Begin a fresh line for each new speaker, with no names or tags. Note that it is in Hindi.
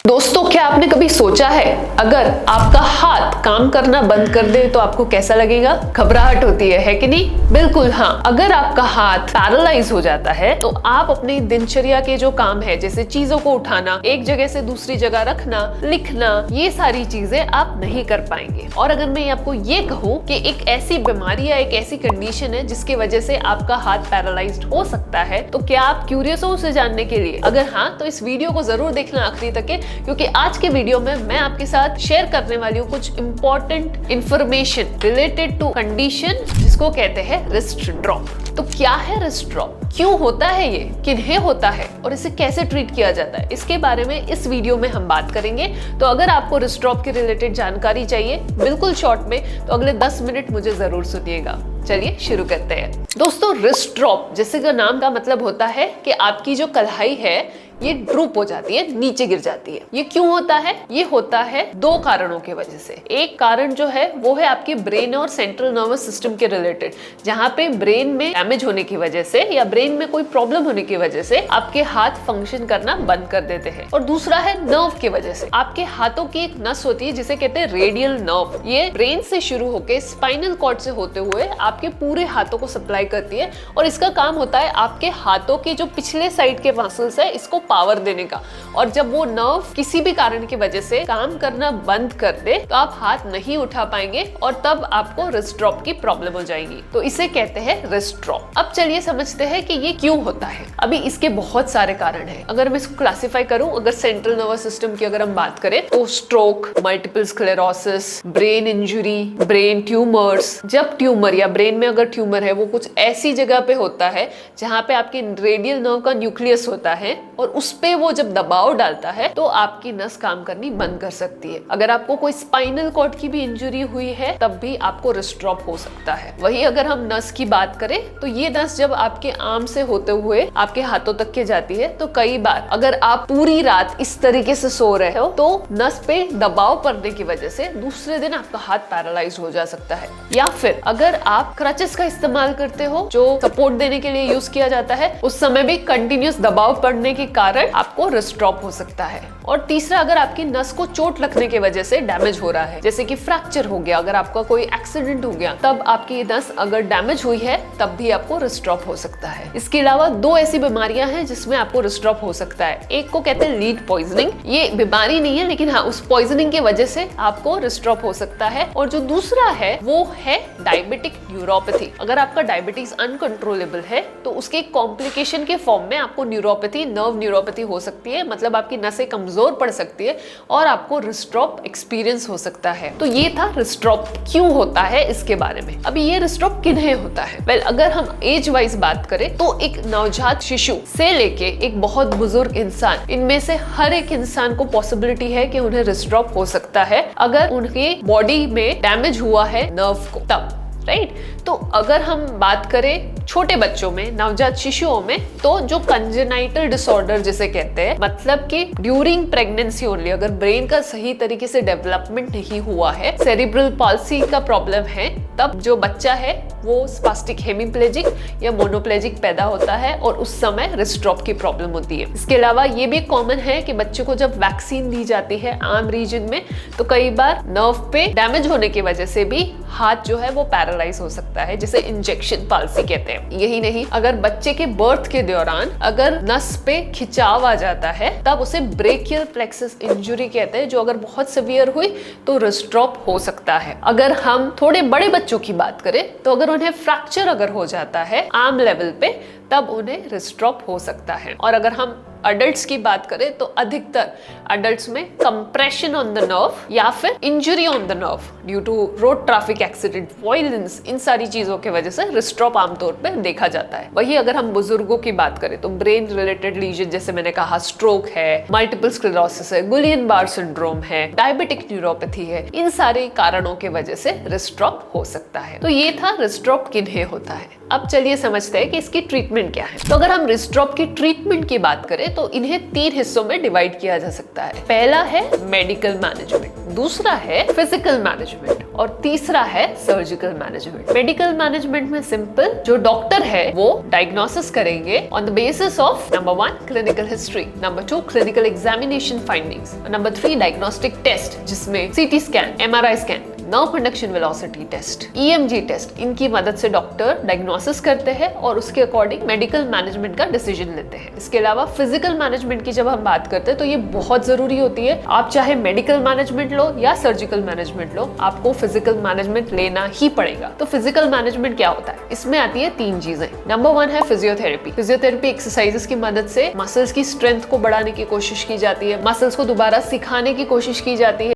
दोस्तों, क्या आपने कभी सोचा है अगर आपका हाथ काम करना बंद कर दे तो आपको कैसा लगेगा? घबराहट होती है कि नहीं? बिल्कुल हाँ। अगर आपका हाथ पैरालाइज हो जाता है तो आप अपनी दिनचर्या के जो काम है, जैसे चीजों को उठाना, एक जगह से दूसरी जगह रखना, लिखना, ये सारी चीजें आप नहीं कर पाएंगे। और अगर मैं आपको ये कहूँ कि एक ऐसी बीमारी या एक ऐसी कंडीशन है जिसकी वजह से आपका हाथ पैरालाइज्ड हो सकता है, तो क्या आप क्यूरियस हो उसे जानने के लिए? अगर हाँ, तो इस वीडियो को जरूर देखना आखिरी तक, क्योंकि आज के वीडियो में मैं आपके साथ शेयर करने वाली हूँ कुछ important information related to condition जिसको कहते हैं रिस्ट ड्रॉप। तो क्या है रिस्ट ड्रॉप, क्यों होता है ये, किन्हें होता है और इसे कैसे ट्रीट किया जाता है, इसके बारे में इस वीडियो में हम बात करेंगे। तो अगर आपको रिस्ट ड्रॉप के रिलेटेड जानकारी चाहिए बिल्कुल शॉर्ट में, तो अगले 10 मिनट मुझे जरूर सुनिएगा। चलिए शुरू करते हैं। दोस्तों, रिस्ट ड्रॉप जैसे का नाम का मतलब होता है कि आपकी जो कलाई है ये ड्रूप हो जाती है, नीचे गिर जाती है। ये क्यों होता है? ये होता है दो कारणों की वजह से। एक कारण जो है वो है आपके ब्रेन और सेंट्रल नर्वस सिस्टम के रिलेटेड, जहाँ पे ब्रेन में डैमेज होने की वजह से या ब्रेन में कोई प्रॉब्लम होने की वजह से आपके हाथ फंक्शन करना बंद कर देते हैं। और दूसरा है नर्व की वजह से। आपके हाथों की एक नस होती है जिसे कहते हैं रेडियल नर्व। ये ब्रेन से शुरू होकर स्पाइनल कॉर्ड से होते हुए आपके पूरे हाथों को सप्लाई करती है और इसका काम होता है आपके हाथों के जो पिछले साइड के मसल्स है इसको पावर देने का। और जब वो नर्व किसी भी कारण की वजह से काम करना बंद कर दे तो आप हाथ नहीं उठा पाएंगे और तब आपको रिस्ट ड्रॉप की प्रॉब्लम हो जाएगी। तो इसे कहते हैं रिस्ट ड्रॉप। अब चलिए समझते हैं कि ये क्यों होता है। अभी इसके बहुत सारे कारण हैं। अगर मैं इसको क्लासिफाई करूं, अगर सेंट्रल नर्वस सिस्टम की अगर हम बात करें तो stroke, multiple sclerosis, brain injury, brain tumours. जब ट्यूमर या ब्रेन में अगर ट्यूमर है वो कुछ ऐसी जगह पे होता है जहाँ पे आपके रेडियल नर्व का न्यूक्लियस होता है और उस पे वो जब दबाव डालता है तो आपकी नस काम करनी बंद कर सकती है। अगर आपको कोई स्पाइनल कॉर्ड की भी इंजरी हुई है तब भी आपको रिस्ट ड्रॉप हो सकता है। वही अगर हम नस की बात करें तो ये नस जब आपके आर्म से होते हुए आपके हाथों तक के जाती है तो कई बार अगर आप पूरी रात इस तरीके से सो रहे हो तो नस पे दबाव पड़ने की वजह से दूसरे दिन आपका हाथ पैरालाइज हो जा सकता है। या फिर अगर आप क्रचेस का इस्तेमाल करते हो जो सपोर्ट देने के लिए यूज किया जाता है, उस समय भी कंटिन्यूस दबाव पड़ने के कारण आपको रिस्ट ड्रॉप हो सकता है। और तीसरा, अगर आपकी नस को चोट लगने की वजह से डैमेज हो रहा है, जैसे कि फ्रैक्चर हो गया, अगर आपका कोई एक्सीडेंट हो गया, तब आपकी नस अगर डैमेज हुई है तब भी आपको रिस्ट ड्रॉप हो सकता है। इसके अलावा दो ऐसी बीमारियां हैं जिसमें आपको रिस्ट ड्रॉप हो सकता है। एक को कहते हैं लीड पॉइजनिंग। ये बीमारी नहीं है लेकिन हाँ, उस पॉइजनिंग की वजह से आपको रिस्ट ड्रॉप हो सकता है। और जो दूसरा है वो है डायबिटिक न्यूरोपैथी। अगर आपका डायबिटीज अनकंट्रोलेबल है तो उसके कॉम्प्लिकेशन के फॉर्म में आपको न्यूरोपैथी, नर्व न्यूरोपैथी हो सकती है। मतलब आपकी नसें कमजोर पड़ सकती है और आपको रिस्ट ड्रॉप एक्सपीरियंस हो सकता है। तो ये था रिस्ट ड्रॉप क्यों होता है इसके बारे में। अभी ये रिस्ट ड्रॉप किन्हें होता है? वेल, अगर हम एज वाइज बात करें तो एक नवजात शिशु से लेके एक बहुत बुजुर्ग इंसान, इनमें से हर एक इंसान को पॉसिबिलिटी है कि उन्हें रिस्ट ड्रॉप हो सकता है अगर उनके बॉडी में डैमेज हुआ है नर्व को तब, राइट। तो अगर हम बात करें छोटे बच्चों में, नवजात शिशुओं में, तो जो कंजेनाइटल डिसऑर्डर जिसे कहते हैं, मतलब कि ड्यूरिंग प्रेगनेंसी ओनली, अगर ब्रेन का सही तरीके से डेवलपमेंट नहीं हुआ है, सेरिब्रल पॉल्सी का प्रॉब्लम है, तब जो बच्चा है वो स्पास्टिक हेमीप्लेजिक या मोनोप्लेजिक पैदा होता है और उस समय रिस्ट ड्रॉप की प्रॉब्लम होती है। इसके अलावा ये भी कॉमन है कि बच्चे को जब वैक्सीन दी जाती है आर्म रीजन में तो कई बार नर्व पे डैमेज होने की वजह से भी हाथ जो है वो पैरालाइज हो सकता है, जिसे इंजेक्शन पॉल्सी कहते हैं। यही नहीं, अगर बच्चे के बर्थ के दौरान अगर नस पे खिंचाव आ जाता है तब उसे ब्रेकियल प्लेक्सस इंजुरी कहते हैं, जो अगर बहुत सीवियर हुई तो रिस्ट ड्रॉप हो सकता है। अगर हम थोड़े बड़े बच्चों की बात करें तो अगर उन्हें फ्रैक्चर अगर हो जाता है आर्म लेवल पे तब उन्हें रिस्ट ड्रॉप हो सकता है। और अगर हम अडल्ट्स की बात करें तो अधिकतर अडल्ट्स में कंप्रेशन ऑन द नर्व या फिर injury on the nerve due to road traffic accident, violence, इन सारी चीजों की वजह से रिस्ट ड्रॉप आमतौर पे देखा जाता है। वही अगर हम बुजुर्गों की बात करें तो ब्रेन रिलेटेड लीजन, जैसे मैंने कहा स्ट्रोक है, मल्टीपल स्क्लेरोसिस है, गुलियन बार सिंड्रोम है, डायबिटिक न्यूरोपैथी है, इन सारे कारणों की वजह से रिस्ट ड्रॉप हो सकता है। तो ये था रिस्ट ड्रॉप किन्हें होता है। अब चलिए समझते हैं कि इसकी ट्रीटमेंट क्या है। तो अगर हम रिस्ट ड्रॉप की ट्रीटमेंट की बात करें तो इन्हें 3 हिस्सों में डिवाइड किया जा सकता है। पहला है मेडिकल मैनेजमेंट, दूसरा है फिजिकल मैनेजमेंट और तीसरा है सर्जिकल मैनेजमेंट। मेडिकल मैनेजमेंट में सिंपल, जो डॉक्टर है वो डायग्नोसिस करेंगे on the basis of number 1 clinical history, number 2 clinical examination findings, number 3 diagnostic test जिसमें CT scan, MRI scan, nerve conduction velocity test, EMG test, इनकी मदद से डॉक्टर डायग्नोसिस करते हैं और उसके अकॉर्डिंग मेडिकल मैनेजमेंट का डिसीजन लेते हैं। इसके अलावा फिजिकल मैनेजमेंट की जब हम बात करते हैं तो ये बहुत जरूरी होती है। आप चाहे मेडिकल मैनेजमेंट लो या सर्जिकल मैनेजमेंट लो, आपको फिजिकल मैनेजमेंट लेना ही पड़ेगा। तो फिजिकल मैनेजमेंट क्या होता है? इसमें आती है 3 चीजें। नंबर 1 है फिजियोथेरेपी। फिजियोथेरेपी एक्सरसाइजेस की मदद से मसल्स की स्ट्रेंथ को बढ़ाने की कोशिश की जाती है, मसल्स को दोबारा सिखाने की कोशिश की जाती है।